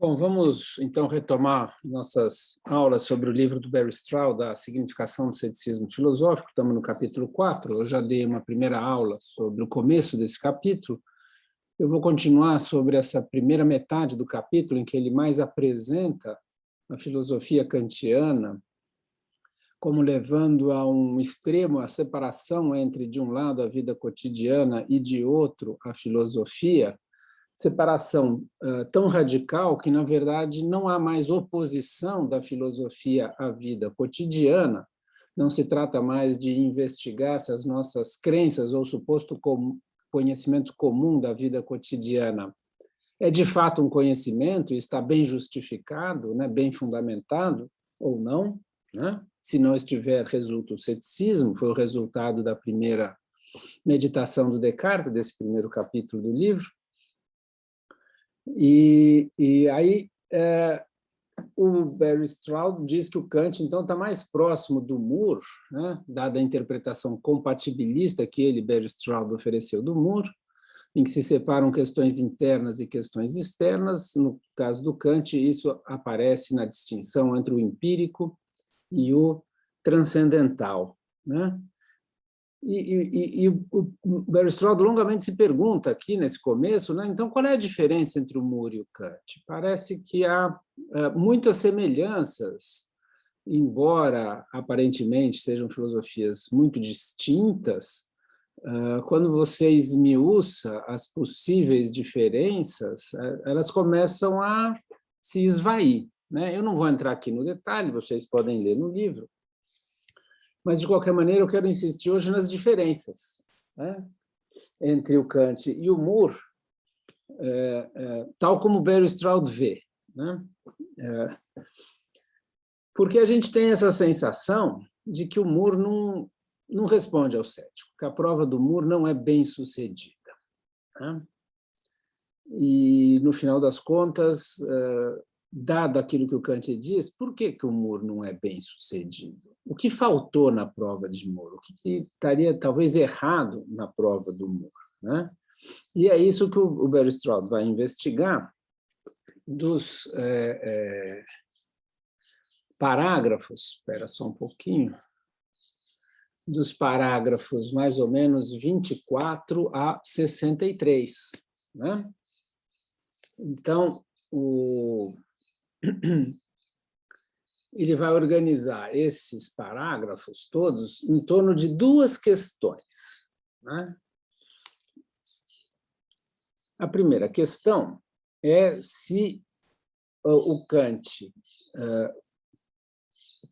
Bom, vamos então retomar nossas aulas sobre o livro do Barry Stroud, A Significação do Ceticismo Filosófico. Estamos no capítulo 4, eu já dei uma primeira aula sobre o começo desse capítulo. Eu vou continuar sobre essa primeira metade do capítulo, em que ele mais apresenta a filosofia kantiana como levando a um extremo a separação entre, de um lado, a vida cotidiana e, de outro, a filosofia, separação tão radical que, na verdade, não há mais oposição da filosofia à vida cotidiana. Não se trata mais de investigar se as nossas crenças ou suposto conhecimento comum da vida cotidiana é, de fato, um conhecimento e está bem justificado, né, bem fundamentado ou não, né? Se não estiver, resulta o ceticismo, foi o resultado da primeira meditação do Descartes, desse primeiro capítulo do livro. E aí o Barry Stroud diz que o Kant, então, está mais próximo do Moore, né, dada a interpretação compatibilista que ele, Barry Stroud, ofereceu do Moore, em que se separam questões internas e questões externas. No caso do Kant, isso aparece na distinção entre o empírico e o transcendental, né? E o Barry Stroud longamente se pergunta aqui nesse começo, né, então qual é a diferença entre o Moore e o Kant? Parece que há muitas semelhanças, embora aparentemente sejam filosofias muito distintas. Quando você esmiuça as possíveis diferenças, elas começam a se esvair, né? Eu não vou entrar aqui no detalhe, vocês podem ler no livro, mas, de qualquer maneira, eu quero insistir hoje nas diferenças, né, entre o Kant e o Moore, tal como o Barry Stroud vê, né? Porque a gente tem essa sensação de que o Moore não responde ao cético, que a prova do Moore não é bem sucedida, né? E, no final das contas, dado aquilo que o Kant diz, por que o Moore não é bem sucedido? O que faltou na prova de Moore? O que estaria talvez errado na prova do Moore, né? E é isso que o Barry Stroud vai investigar dos parágrafos, espera só um pouquinho, dos parágrafos mais ou menos 24 a 63, né? Então, ele vai organizar esses parágrafos todos em torno de duas questões, né? A primeira questão é se o Kant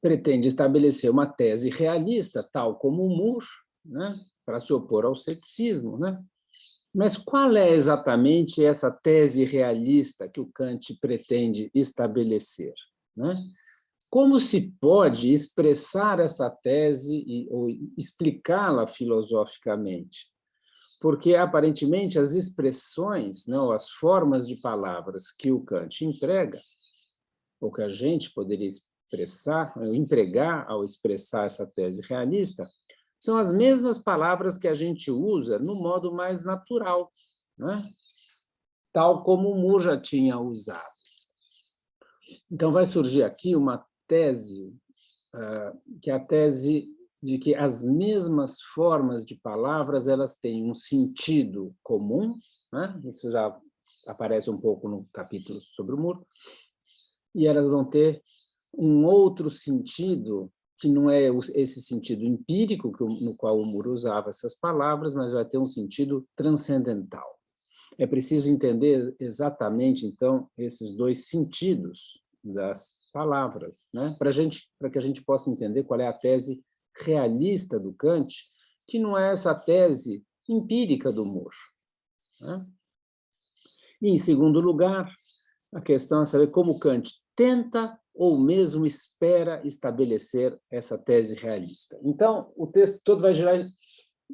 pretende estabelecer uma tese realista, tal como o Moore, né, para se opor ao ceticismo, né? Mas qual é exatamente essa tese realista que o Kant pretende estabelecer, né? Como se pode expressar essa tese ou explicá-la filosoficamente? Porque, aparentemente, as expressões, não, as formas de palavras que o Kant emprega, ou que a gente poderia expressar, empregar ao expressar essa tese realista, são as mesmas palavras que a gente usa no modo mais natural, né? Tal como o Moore já tinha usado. Então, vai surgir aqui uma tese, que é a tese de que as mesmas formas de palavras elas têm um sentido comum, né? Isso já aparece um pouco no capítulo sobre o Moore, e elas vão ter um outro sentido, que não é esse sentido empírico no qual o Moore usava essas palavras, mas vai ter um sentido transcendental. É preciso entender exatamente, então, esses dois sentidos das palavras, né? Para que a gente possa entender qual é a tese realista do Kant, que não é essa tese empírica do Moore, né? E, em segundo lugar, a questão é saber como Kant tenta ou mesmo espera estabelecer essa tese realista. Então, o texto todo vai girar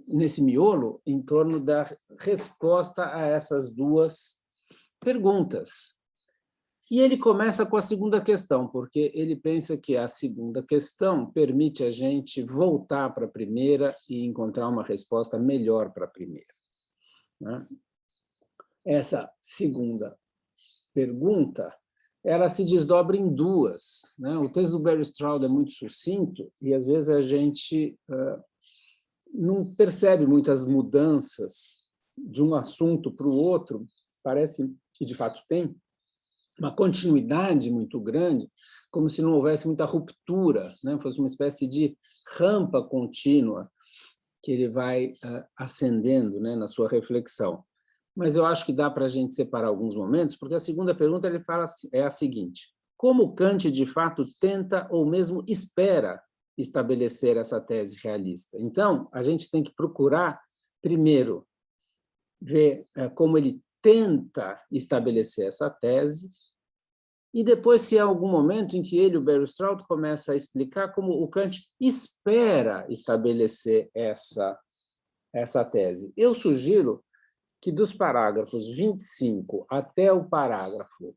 nesse miolo em torno da resposta a essas duas perguntas. E ele começa com a segunda questão, porque ele pensa que a segunda questão permite a gente voltar para a primeira e encontrar uma resposta melhor para a primeira, né? Essa segunda pergunta ela se desdobra em duas, né? O texto do Barry Stroud é muito sucinto e, às vezes, a gente não percebe muitas mudanças de um assunto para o outro, parece que, de fato, tem uma continuidade muito grande, como se não houvesse muita ruptura, né? Fosse uma espécie de rampa contínua que ele vai ascendendo, né, na sua reflexão. Mas eu acho que dá para a gente separar alguns momentos, porque a segunda pergunta ele fala é a seguinte: como Kant, de fato, tenta ou mesmo espera estabelecer essa tese realista? Então, a gente tem que procurar, primeiro, ver como ele tenta estabelecer essa tese, e depois, se há algum momento em que ele, o Barry Stroud, começa a explicar como o Kant espera estabelecer essa tese. Eu sugiro que dos parágrafos 25 até o parágrafo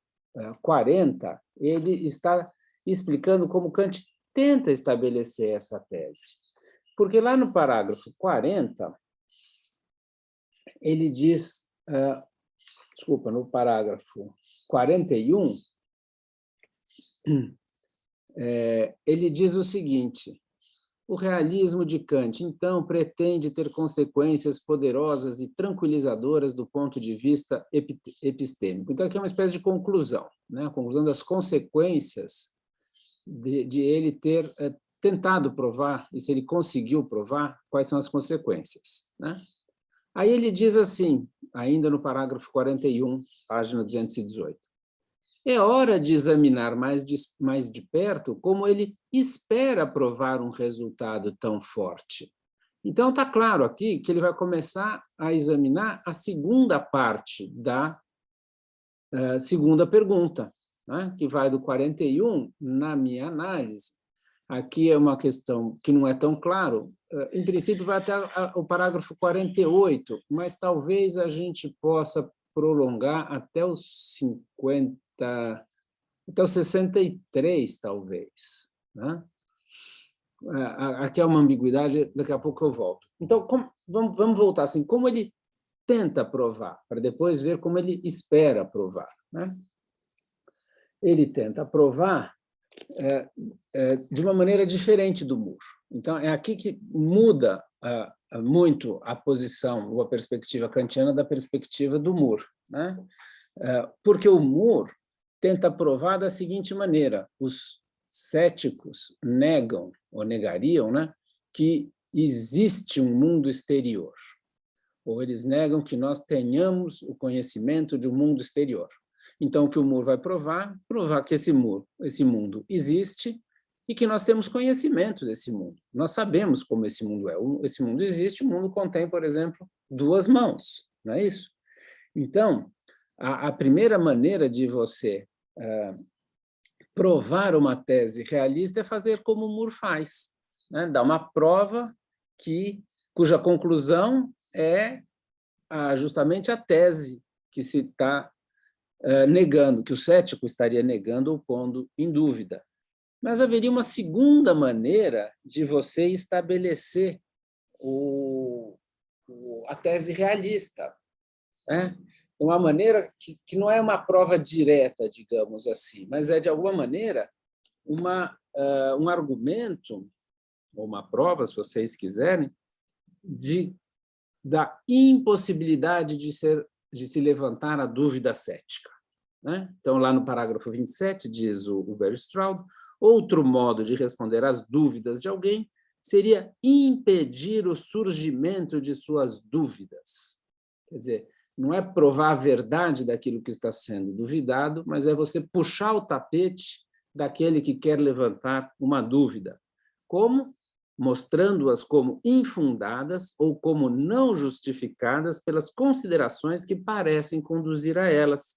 40, ele está explicando como Kant tenta estabelecer essa tese. Porque lá no parágrafo 40, ele diz, no parágrafo 41, ele diz o seguinte: o realismo de Kant, então, pretende ter consequências poderosas e tranquilizadoras do ponto de vista epistêmico. Então, aqui é uma espécie de conclusão, né? A conclusão das consequências de ele ter tentado provar, e se ele conseguiu provar, quais são as consequências, né? Aí ele diz assim, ainda no parágrafo 41, página 218. É hora de examinar mais de perto como ele espera provar um resultado tão forte. Então, está claro aqui que ele vai começar a examinar a segunda parte da segunda pergunta, né? Que vai do 41, na minha análise. Aqui é uma questão que não é tão claro. Em princípio, vai até o parágrafo 48, mas talvez a gente possa prolongar até os 63, talvez, né? Aqui é uma ambiguidade, daqui a pouco eu volto. Então, vamos voltar assim, como ele tenta provar, para depois ver como ele espera provar, né? Ele tenta provar de uma maneira diferente do Moore. Então, é aqui que muda muito a posição ou a perspectiva kantiana da perspectiva do Moore, né? Porque o Moore tenta provar da seguinte maneira: os céticos negam, ou negariam, né, que existe um mundo exterior, ou eles negam que nós tenhamos o conhecimento de um mundo exterior. Então, o que o Moore vai provar que esse mundo existe e que nós temos conhecimento desse mundo. Nós sabemos como esse mundo é. Esse mundo existe, o mundo contém, por exemplo, duas mãos, não é isso? Então, a primeira maneira de você provar uma tese realista é fazer como o Moore faz, né? Dar uma prova cuja conclusão é justamente a tese que se está negando, que o cético estaria negando ou pondo em dúvida. Mas haveria uma segunda maneira de você estabelecer a tese realista, né? Uma maneira que não é uma prova direta, digamos assim, mas é, de alguma maneira, um argumento, ou uma prova, se vocês quiserem, da impossibilidade de se levantar a dúvida cética, né? Então, lá no parágrafo 27, diz o Barry Stroud, outro modo de responder às dúvidas de alguém seria impedir o surgimento de suas dúvidas. Quer dizer, não é provar a verdade daquilo que está sendo duvidado, mas é você puxar o tapete daquele que quer levantar uma dúvida. Como? Mostrando-as como infundadas ou como não justificadas pelas considerações que parecem conduzir a elas.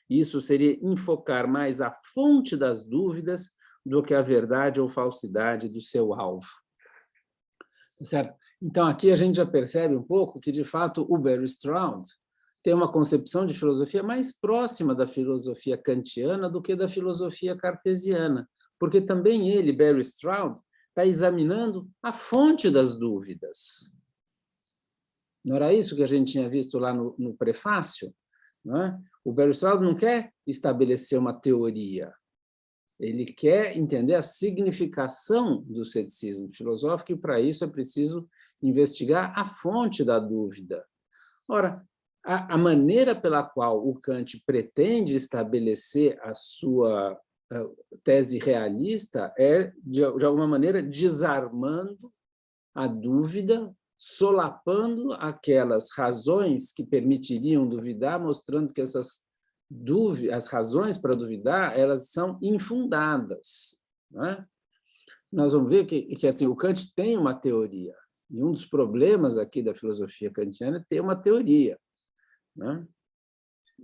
Isso seria enfocar mais a fonte das dúvidas do que a verdade ou falsidade do seu alvo. Certo? Então, aqui a gente já percebe um pouco que, de fato, o Barry Stroud tem uma concepção de filosofia mais próxima da filosofia kantiana do que da filosofia cartesiana, porque também ele, Barry Stroud, está examinando a fonte das dúvidas. Não era isso que a gente tinha visto lá no prefácio? não é? O Bergstrahl não quer estabelecer uma teoria, ele quer entender a significação do ceticismo filosófico, e, para isso, é preciso investigar a fonte da dúvida. Ora, a maneira pela qual o Kant pretende estabelecer a sua tese realista é, de alguma maneira, desarmando a dúvida, solapando aquelas razões que permitiriam duvidar, mostrando que as razões para duvidar, elas são infundadas, não é? Nós vamos ver que assim, o Kant tem uma teoria, e um dos problemas aqui da filosofia kantiana é ter uma teoria, né?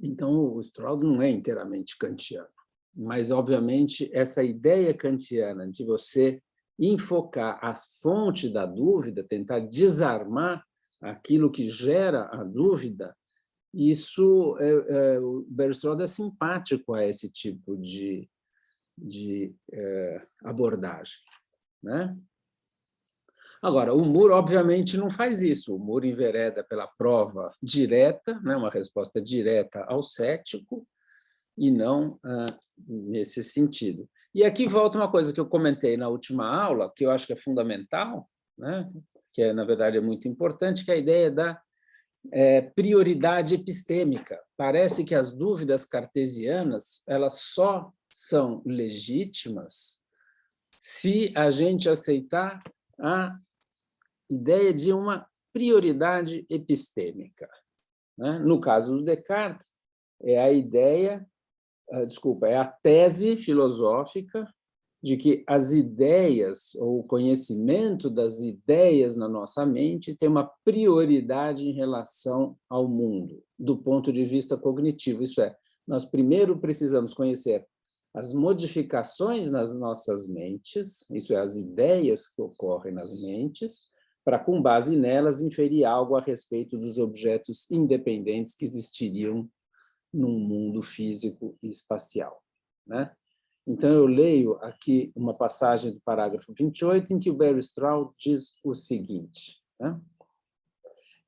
Então, o Stroud não é inteiramente kantiano, mas, obviamente, essa ideia kantiana de você enfocar a fonte da dúvida, tentar desarmar aquilo que gera a dúvida, isso, o Bergstrahl é simpático a esse tipo de abordagem, né? Agora, o Moore, obviamente, não faz isso. O Moore envereda pela prova direta, né, uma resposta direta ao cético, e não nesse sentido. E aqui volta uma coisa que eu comentei na última aula, que eu acho que é fundamental, né, que, na verdade, é muito importante, que é a ideia da prioridade epistêmica. Parece que as dúvidas cartesianas elas só são legítimas se a gente aceitar a ideia de uma prioridade epistêmica, né? No caso do Descartes, é a ideia, é a tese filosófica de que as ideias, ou o conhecimento das ideias na nossa mente tem uma prioridade em relação ao mundo, do ponto de vista cognitivo. Isso é, nós primeiro precisamos conhecer as modificações nas nossas mentes, isso é, as ideias que ocorrem nas mentes, para, com base nelas, inferir algo a respeito dos objetos independentes que existiriam num mundo físico e espacial, né? Então, eu leio aqui uma passagem do parágrafo 28, em que o Bergstrahl diz o seguinte, né?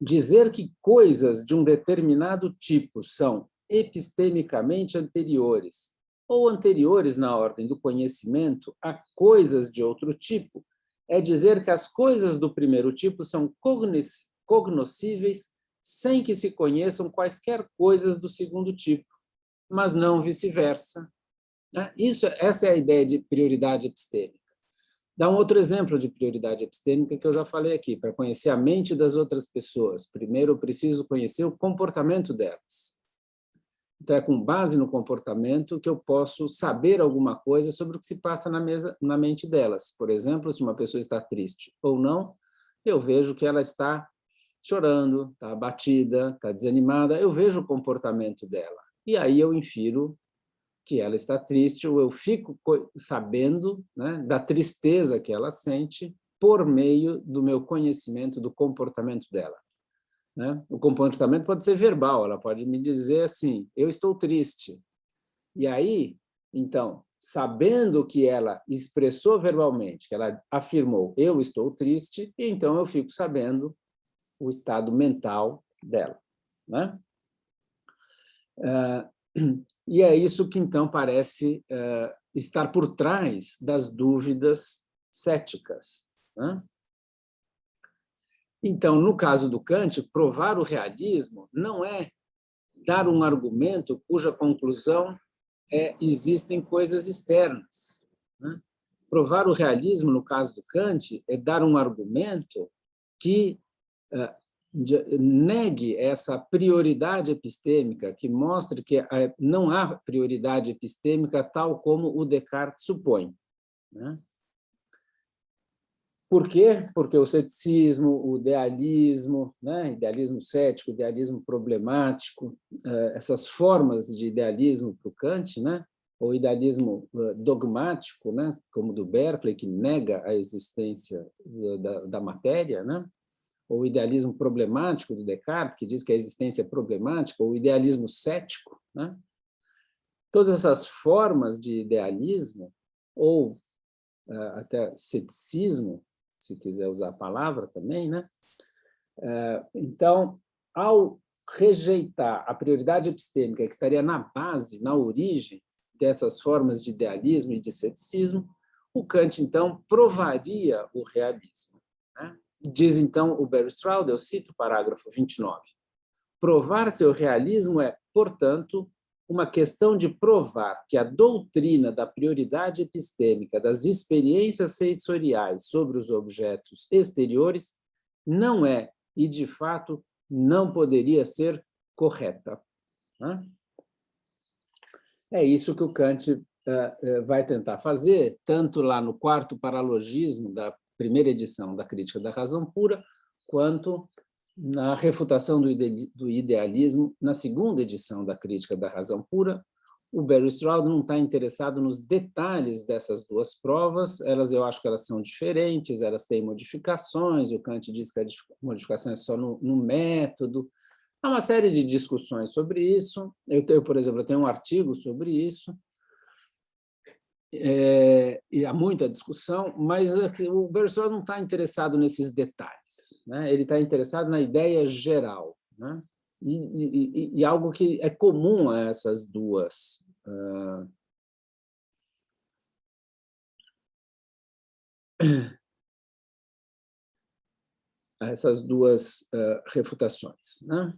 Dizer que coisas de um determinado tipo são epistemicamente anteriores, ou anteriores na ordem do conhecimento, a coisas de outro tipo, é dizer que as coisas do primeiro tipo são cognoscíveis sem que se conheçam quaisquer coisas do segundo tipo, mas não vice-versa. Essa é a ideia de prioridade epistêmica. Dá um outro exemplo de prioridade epistêmica que eu já falei aqui. Para conhecer a mente das outras pessoas, primeiro eu preciso conhecer o comportamento delas. Então, é com base no comportamento que eu posso saber alguma coisa sobre o que se passa na mente delas. Por exemplo, se uma pessoa está triste ou não, eu vejo que ela está chorando, está abatida, está desanimada, eu vejo o comportamento dela. E aí eu infiro que ela está triste, ou eu fico sabendo, né, da tristeza que ela sente por meio do meu conhecimento do comportamento dela, né? O comportamento pode ser verbal, ela pode me dizer assim, eu estou triste. E aí, então, sabendo que ela expressou verbalmente, que ela afirmou, eu estou triste, então eu fico sabendo o estado mental dela, né? E é isso que, então, parece estar por trás das dúvidas céticas, né? Então, no caso do Kant, provar o realismo não é dar um argumento cuja conclusão existem coisas externas, né? Provar o realismo, no caso do Kant, é dar um argumento que negue essa prioridade epistêmica, que mostre que não há prioridade epistêmica tal como o Descartes supõe, né? Por quê? Porque o ceticismo, o idealismo, né? Idealismo cético, idealismo problemático, essas formas de idealismo para o Kant, né? Ou idealismo dogmático, né? Como o do Berkeley, que nega a existência da matéria, né? Ou o idealismo problemático do Descartes, que diz que a existência é problemática, ou o idealismo cético, né? Todas essas formas de idealismo, ou até ceticismo, se quiser usar a palavra também, né? Então, ao rejeitar a prioridade epistêmica que estaria na base, na origem dessas formas de idealismo e de ceticismo, o Kant, então, provaria o realismo. Né? Diz, então, o Barry Stroud, eu cito o parágrafo 29, provar seu realismo é, portanto, uma questão de provar que a doutrina da prioridade epistêmica das experiências sensoriais sobre os objetos exteriores não é, e de fato, não poderia ser correta. É isso que o Kant vai tentar fazer, tanto lá no quarto paralogismo da primeira edição da Crítica da Razão Pura, quanto na refutação do idealismo, na segunda edição da Crítica da Razão Pura. O Barry Stroud não está interessado nos detalhes dessas duas provas, eu acho que elas são diferentes, elas têm modificações, o Kant diz que a modificação é só no método. Há uma série de discussões sobre isso. Por exemplo, eu tenho um artigo sobre isso, e há muita discussão, mas o Barry Stroud não está interessado nesses detalhes, né? Ele está interessado na ideia geral, né? E algo que é comum a essas duas refutações, né?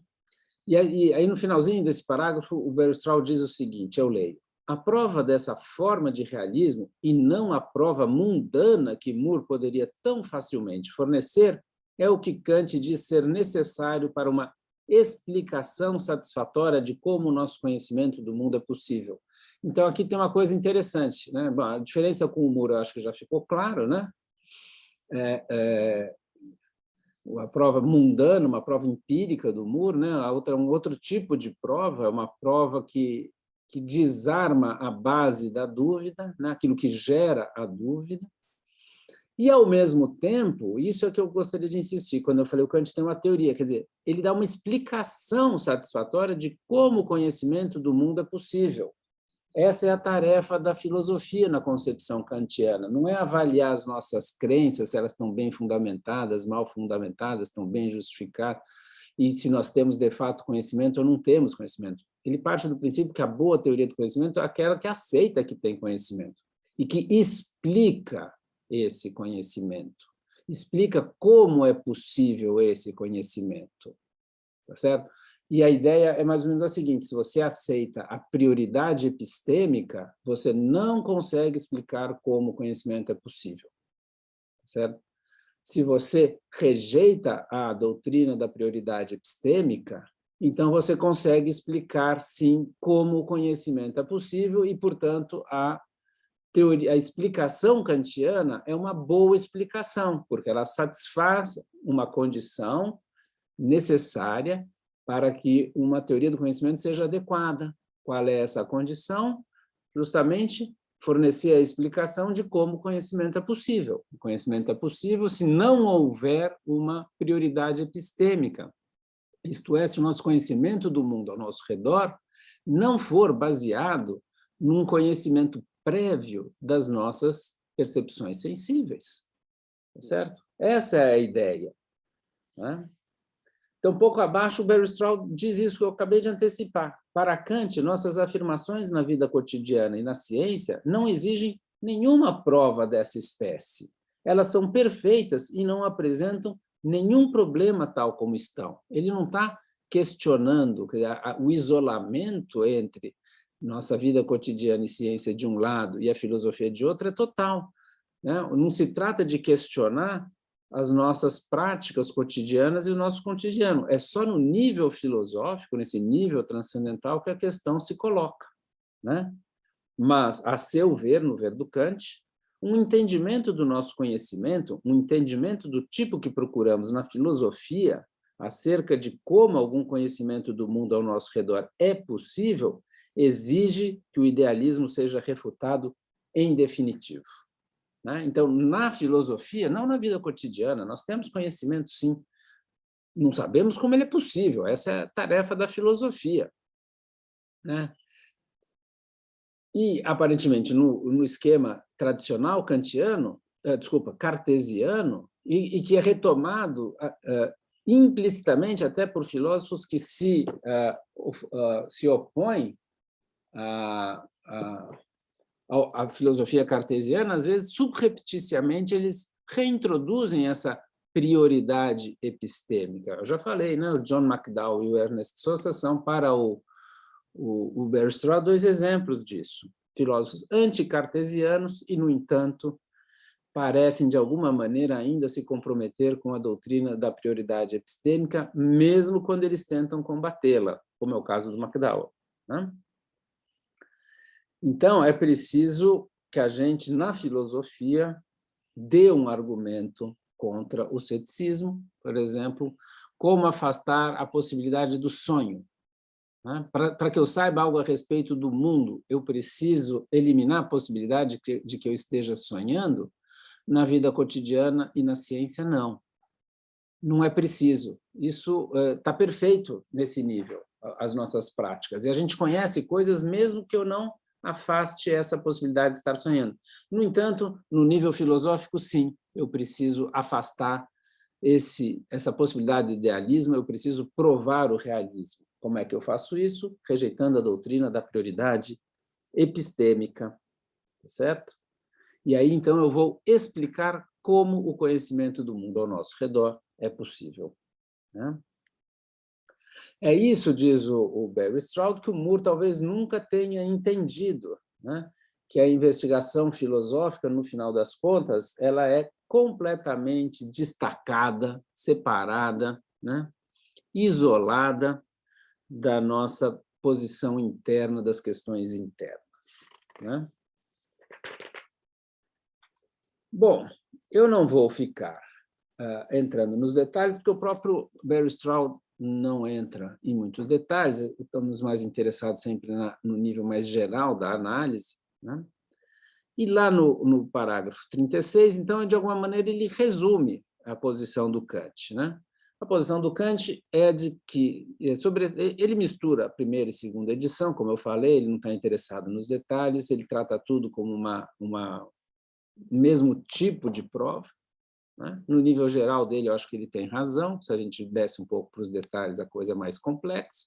E aí, no finalzinho desse parágrafo, o Barry Stroud diz o seguinte, eu leio: a prova dessa forma de realismo, e não a prova mundana que Moore poderia tão facilmente fornecer, é o que Kant diz ser necessário para uma explicação satisfatória de como o nosso conhecimento do mundo é possível. Então, aqui tem uma coisa interessante, né? Bom, a diferença com o Moore, eu acho que já ficou claro, né? A prova mundana, uma prova empírica do Moore, né? A outra é um outro tipo de prova, é uma prova que desarma a base da dúvida, né? Aquilo que gera a dúvida. E, ao mesmo tempo, isso é que eu gostaria de insistir, quando eu falei o Kant tem uma teoria, quer dizer, ele dá uma explicação satisfatória de como o conhecimento do mundo é possível. Essa é a tarefa da filosofia na concepção kantiana, não é avaliar as nossas crenças, se elas estão bem fundamentadas, mal fundamentadas, estão bem justificadas, e se nós temos, de fato, conhecimento ou não temos conhecimento. Ele parte do princípio que a boa teoria do conhecimento é aquela que aceita que tem conhecimento e que explica esse conhecimento, explica como é possível esse conhecimento, tá certo? E a ideia é mais ou menos a seguinte: se você aceita a prioridade epistêmica, você não consegue explicar como o conhecimento é possível, certo? Se você rejeita a doutrina da prioridade epistêmica, então você consegue explicar, sim, como o conhecimento é possível e, portanto, a explicação kantiana é uma boa explicação, porque ela satisfaz uma condição necessária para que uma teoria do conhecimento seja adequada. Qual é essa condição? Justamente fornecer a explicação de como o conhecimento é possível. O conhecimento é possível se não houver uma prioridade epistêmica. Isto é, se o nosso conhecimento do mundo ao nosso redor não for baseado num conhecimento prévio das nossas percepções sensíveis. Certo? Essa é a ideia, né? Então, um pouco abaixo, o Barry Stroud diz isso que eu acabei de antecipar. Para Kant, nossas afirmações na vida cotidiana e na ciência não exigem nenhuma prova dessa espécie. Elas são perfeitas e não apresentam nenhum problema tal como estão. Ele não está questionando o isolamento entre nossa vida cotidiana e ciência de um lado e a filosofia de outro é total, né? Não se trata de questionar as nossas práticas cotidianas e o nosso cotidiano. É só no nível filosófico, nesse nível transcendental, que a questão se coloca, né? Mas, a seu ver, no ver do Kant, um entendimento do nosso conhecimento, um entendimento do tipo que procuramos na filosofia, acerca de como algum conhecimento do mundo ao nosso redor é possível, exige que o idealismo seja refutado em definitivo. Então, na filosofia, não na vida cotidiana, nós temos conhecimento, sim. Não sabemos como ele é possível, essa é a tarefa da filosofia, né? E, aparentemente, no esquema tradicional kantiano, cartesiano, e que é retomado implicitamente até por filósofos que se opõem à filosofia cartesiana, às vezes, subrepticiamente, eles reintroduzem essa prioridade epistêmica. Eu já falei, né? O John McDowell e o Ernest Sosa são, para o Barry Straw, dois exemplos disso. Filósofos anticartesianos e, no entanto, parecem, de alguma maneira, ainda se comprometer com a doutrina da prioridade epistêmica, mesmo quando eles tentam combatê-la, como é o caso do McDowell, né? Então, é preciso que a gente, na filosofia, dê um argumento contra o ceticismo, por exemplo, como afastar a possibilidade do sonho. Né? Para que eu saiba algo a respeito do mundo, eu preciso eliminar a possibilidade de que eu esteja sonhando. Na vida cotidiana e na ciência, não. Não é preciso. Isso está perfeito nesse nível, as nossas práticas. E a gente conhece coisas mesmo que eu não afaste essa possibilidade de estar sonhando. No entanto, no nível filosófico, sim, eu preciso afastar essa possibilidade de idealismo, eu preciso provar o realismo. Como é que eu faço isso? Rejeitando a doutrina da prioridade epistêmica, certo? E aí, então, eu vou explicar como o conhecimento do mundo ao nosso redor é possível, né? É isso, diz o Barry Stroud, que o Moore talvez nunca tenha entendido, né? Que a investigação filosófica, no final das contas, ela é completamente destacada, separada, né? Isolada da nossa posição interna, das questões internas, né? Bom, eu não vou ficar entrando nos detalhes, porque o próprio Barry Stroud não entra em muitos detalhes, estamos mais interessados sempre no nível mais geral da análise, né? E lá no parágrafo 36, então, de alguma maneira, ele resume a posição do Kant, né? A posição do Kant é de que ele mistura a primeira e segunda edição, como eu falei, ele não está interessado nos detalhes, ele trata tudo como uma mesmo tipo de prova, né? No nível geral dele, eu acho que ele tem razão, se a gente desce um pouco para os detalhes, a coisa é mais complexa.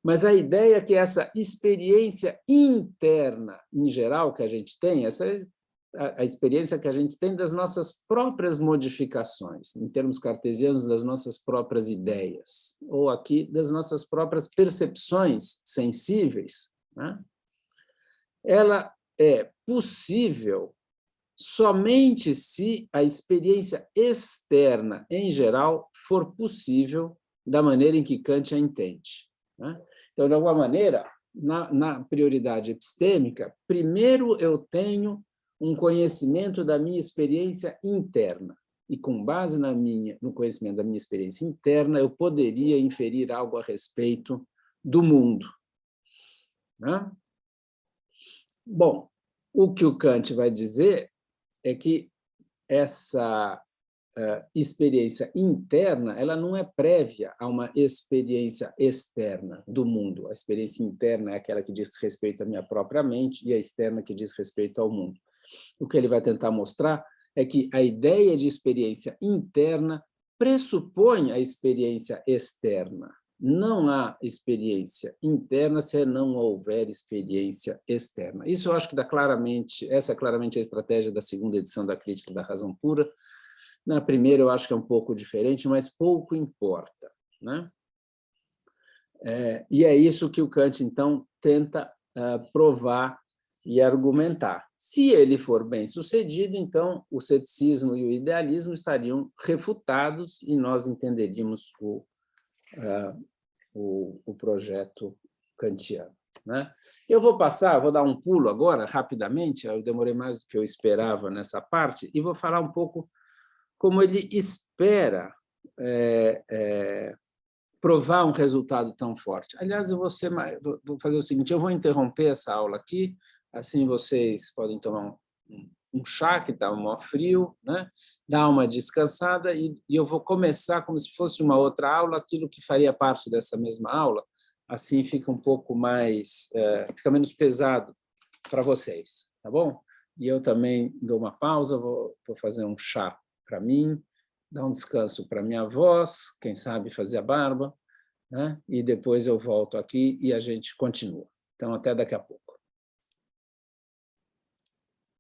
Mas a ideia é que essa experiência interna, em geral, que a gente tem, essa é a experiência que a gente tem das nossas próprias modificações, em termos cartesianos, das nossas próprias ideias, ou aqui, das nossas próprias percepções sensíveis, né? Ela é possível somente se a experiência externa, em geral, for possível da maneira em que Kant a entende, né? Então, de alguma maneira, na prioridade epistêmica, primeiro eu tenho um conhecimento da minha experiência interna, e com base no conhecimento da minha experiência interna, eu poderia inferir algo a respeito do mundo, né? Bom, o que o Kant vai dizer é que essa experiência interna, ela não é prévia a uma experiência externa do mundo. A experiência interna é aquela que diz respeito à minha própria mente e a externa que diz respeito ao mundo. O que ele vai tentar mostrar é que a ideia de experiência interna pressupõe a experiência externa. Não há experiência interna se não houver experiência externa. Isso eu acho que essa é claramente a estratégia da segunda edição da Crítica da Razão Pura. Na primeira eu acho que é um pouco diferente, mas pouco importa, né? E é isso que o Kant, então, tenta provar e argumentar. Se ele for bem-sucedido, então o ceticismo e o idealismo estariam refutados e nós entenderíamos o projeto kantiano, né? Eu vou dar um pulo agora, rapidamente, eu demorei mais do que eu esperava nessa parte, e vou falar um pouco como ele espera provar um resultado tão forte. Aliás, vou fazer o seguinte, eu vou interromper essa aula aqui, assim vocês podem tomar um chá, que está um frio, né? Dar uma descansada, e eu vou começar como se fosse uma outra aula, aquilo que faria parte dessa mesma aula, assim fica um pouco mais, fica menos pesado para vocês, tá bom? E eu também dou uma pausa, vou fazer um chá para mim, dar um descanso para minha voz, quem sabe fazer a barba, né? E depois eu volto aqui e a gente continua. Então, até daqui a pouco.